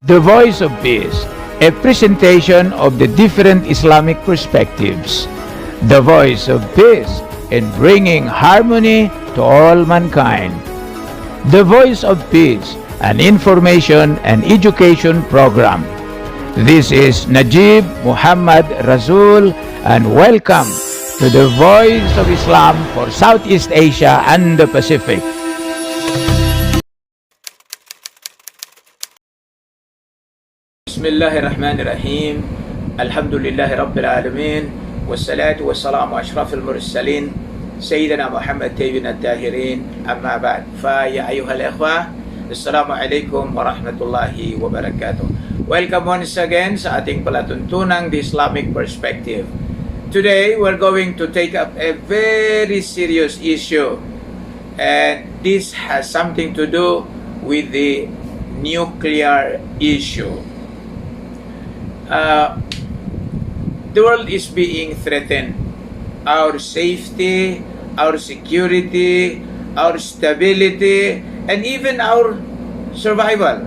The Voice of Peace, a presentation of the different Islamic perspectives. The Voice of Peace in bringing harmony to all mankind. The Voice of Peace, an information and education program. This is Najeeb Muhammad Razul, and welcome to the Voice of Islam for Southeast Asia and the Pacific. Bismillahirrahmanirrahim. Alhamdulillahi Rabbil Alamin. Wassalatu wassalamu ashrafil mursalin. Sayyidina Muhammad Tayyibin at-Tahirin. Amma ba'd. Ya ayuhal ikhwah. Assalamu alaikum warahmatullahi wabarakatuh. Welcome once again sa ating palatuntunang The Islamic Perspective. Today, we're going to take up a very serious issue. And this has something to do with the nuclear issue. The world is being threatened. Our safety, our security, our stability, and even our survival.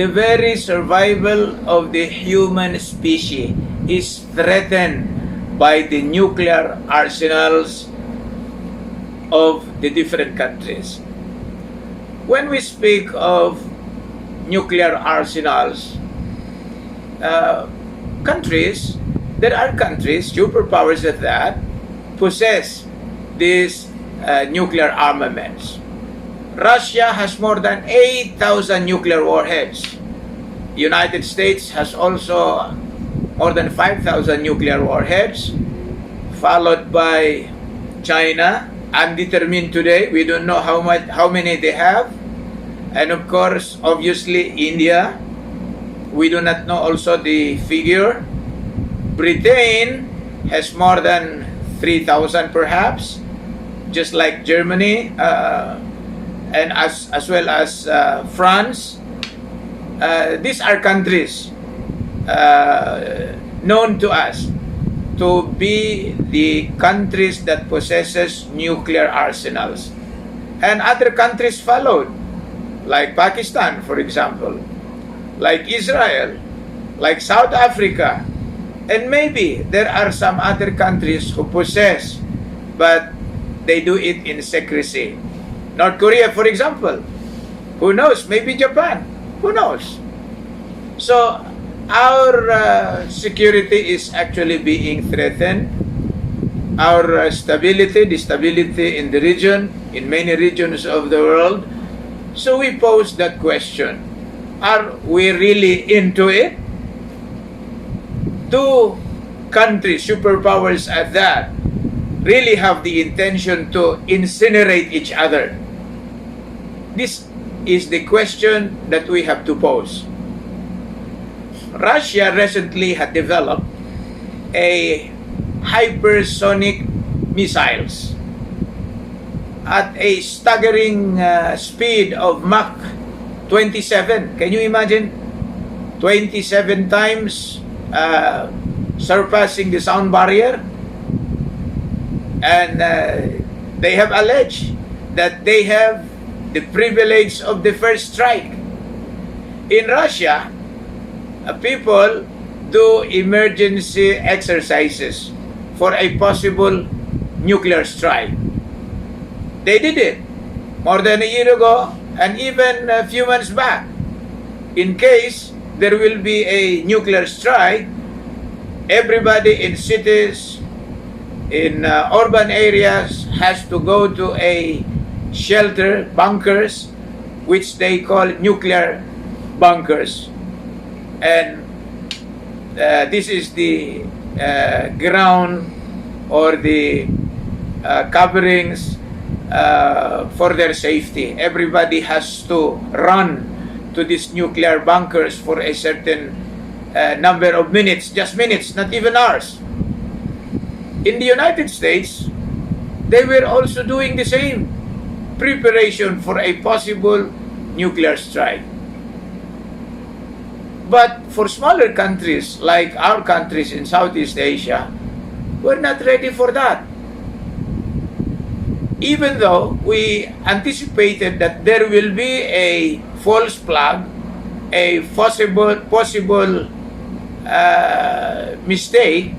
The very survival of the human species is threatened by the nuclear arsenals of the different countries. When we speak of nuclear arsenals, countries, there are countries, superpowers at that, possess these nuclear armaments. Russia has more than 8,000 nuclear warheads. United States has also more than 5,000 nuclear warheads, followed by China, undetermined today. We don't know how many they have. And of course, obviously, India. We do not know also the figure. Britain has more than 3,000 perhaps, just like Germany, and as well as France. These are countries known to us to be the countries that possesses nuclear arsenals. And other countries followed, like Pakistan, for example, like Israel, like South Africa, and maybe there are some other countries who possess, but they do it in secrecy. North Korea, for example. Who knows? Maybe Japan. Who knows? So, our security is actually being threatened. Our stability, the stability in the region, in many regions of the world. So we pose that question. Are we really into it? Two countries, superpowers at that, really have the intention to incinerate each other? This is the question that we have to pose. Russia recently had developed a hypersonic missiles at a staggering speed of Mach 27. Can you imagine? 27 times surpassing the sound barrier. And they have alleged that they have the privilege of the first strike. In Russia, people do emergency exercises for a possible nuclear strike. They did it more than a year ago, and even a few months back. In case there will be a nuclear strike, everybody in cities, in urban areas, has to go to a shelter, bunkers, which they call nuclear bunkers. And this is the ground or the coverings for their safety. Everybody has to run to these nuclear bunkers for a certain number of minutes, just minutes, not even hours. In the United States, they were also doing the same preparation for a possible nuclear strike. But for smaller countries like our countries in Southeast Asia, we're not ready for that. Even though we anticipated that there will be a false flag a possible mistake,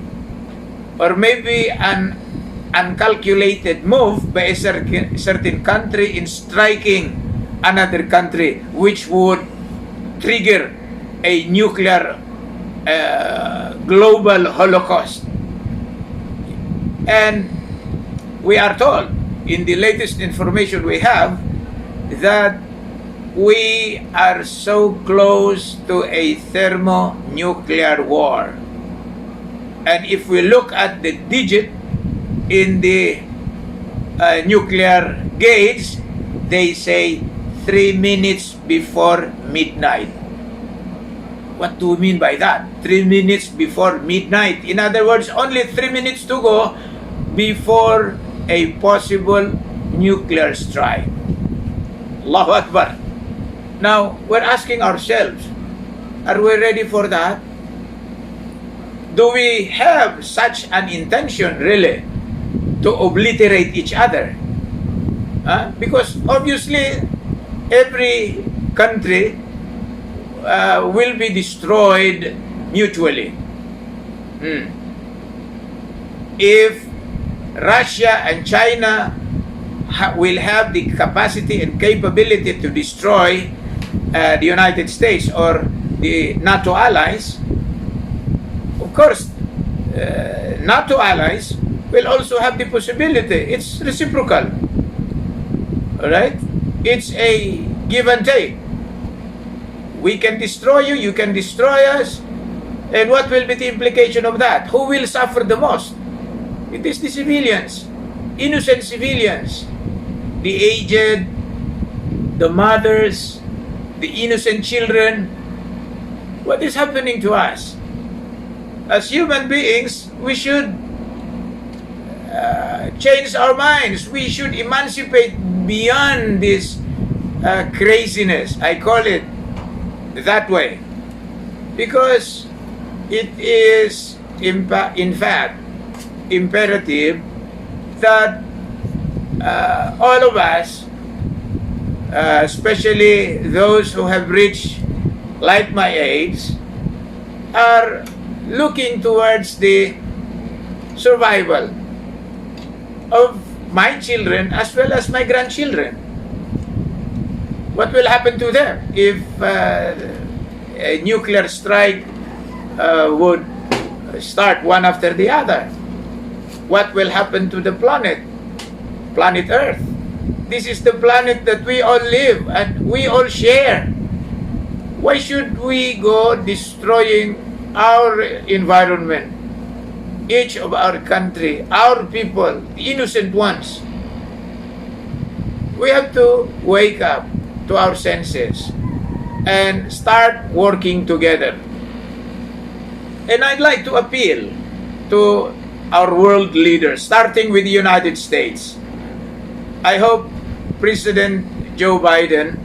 or maybe an uncalculated move by a certain country in striking another country, which would trigger a nuclear global holocaust. And we are told in the latest information we have that we are so close to a thermonuclear war. And if we look at the digit in the nuclear gauge, they say 3 minutes before midnight. What do we mean by that? 3 minutes before midnight. In other words, only 3 minutes to go before a possible nuclear strike. Allahu Akbar. Now, we're asking ourselves, are we ready for that? Do we have such an intention, really, to obliterate each other? Because obviously, every country will be destroyed mutually. If Russia and China will have the capacity and capability to destroy the United States or the NATO allies, of course, NATO allies will also have the possibility. It's reciprocal. All right? It's a give and take. We can destroy you, you can destroy us. And what will be the implication of that? Who will suffer the most? It is the civilians, innocent civilians, the aged, the mothers, the innocent children. What is happening to us? As human beings, we should change our minds. We should emancipate beyond this craziness. I call it that way. Because it is, in fact, imperative that all of us, especially those who have reached like my age, are looking towards the survival of my children as well as my grandchildren. What will happen to them if a nuclear strike would start one after the other? What will happen to the planet Earth? This is the planet that we all live and we all share. Why should we go destroying our environment, each of our country, our people, the innocent ones? We have to wake up to our senses and start working together. And I'd like to appeal to our world leaders, starting with the United States. I hope President Joe Biden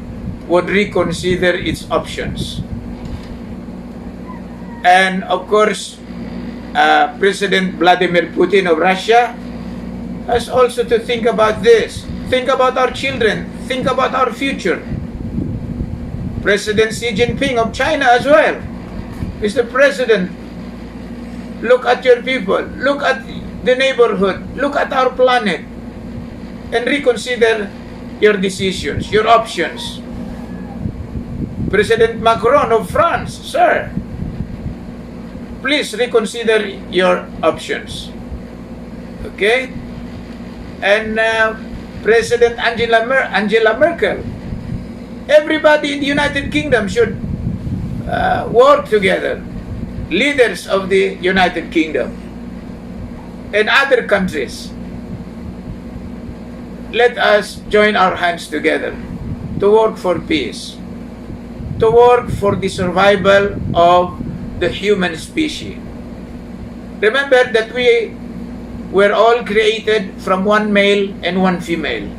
would reconsider its options. And of course, President Vladimir Putin of Russia has also to think about this. Think about our children. Think about our future. President Xi Jinping of China as well. Mr. President, look at your people. Look at the neighborhood. Look at our planet. And reconsider your decisions, your options. President Macron of France, sir, please reconsider your options. Okay? And President Angela Merkel, everybody in the United Kingdom should work together. Leaders of the United Kingdom and other countries, let us join our hands together to work for peace, to work for the survival of the human species. Remember that we were all created from one male and one female,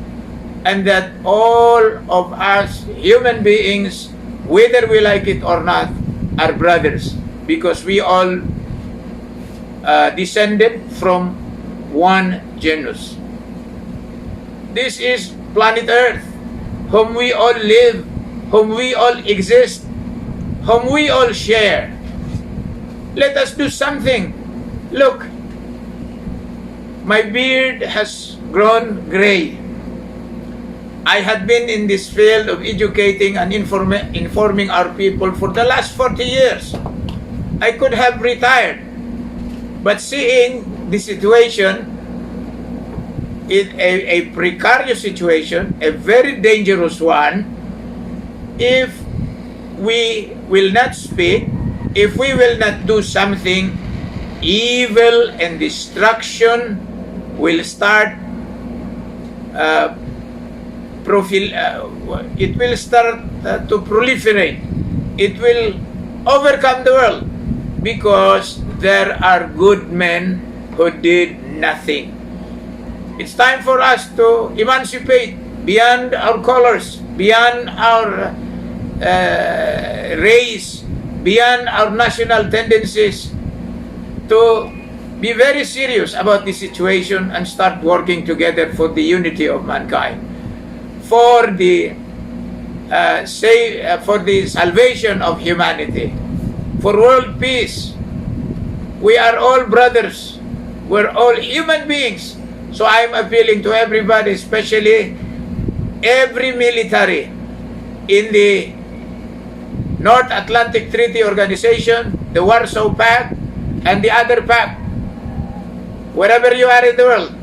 and that all of us human beings, whether we like it or not, are brothers, because we all descended from one genus. This is planet Earth, whom we all live, whom we all exist, whom we all share. Let us do something. Look, my beard has grown gray. I had been in this field of educating and informing our people for the last 40 years. I could have retired. But seeing the situation, a precarious situation, a very dangerous one, if we will not speak, if we will not do something, evil and destruction will start it will start to proliferate. It will overcome the world because there are good men who did nothing. It's time for us to emancipate beyond our colors, beyond our race, beyond our national tendencies, to be very serious about the situation and start working together for the unity of mankind, for the for the salvation of humanity, for world peace. We are all brothers. We're all human beings. So I'm appealing to everybody, especially every military in the North Atlantic Treaty Organization, the Warsaw Pact, and the other pact, wherever you are in the world.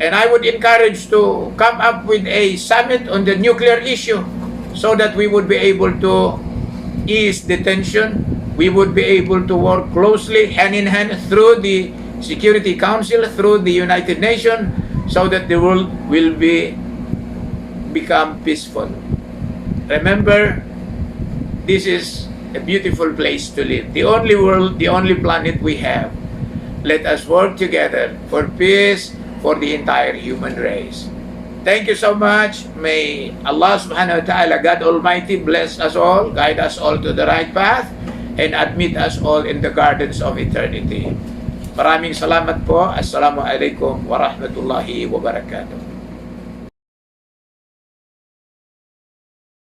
And I would encourage to come up with a summit on the nuclear issue so that we would be able to ease the tension. We would be able to work closely, hand in hand, through the Security Council, through the United Nations, so that the world will become peaceful. Remember, this is a beautiful place to live. The only world, the only planet we have. Let us work together for peace for the entire human race. Thank you so much. May Allah subhanahu wa ta'ala, God Almighty, bless us all, guide us all to the right path, and admit us all in the gardens of eternity. Maraming salamat po. Assalamualaikum warahmatullahi wabarakatuh.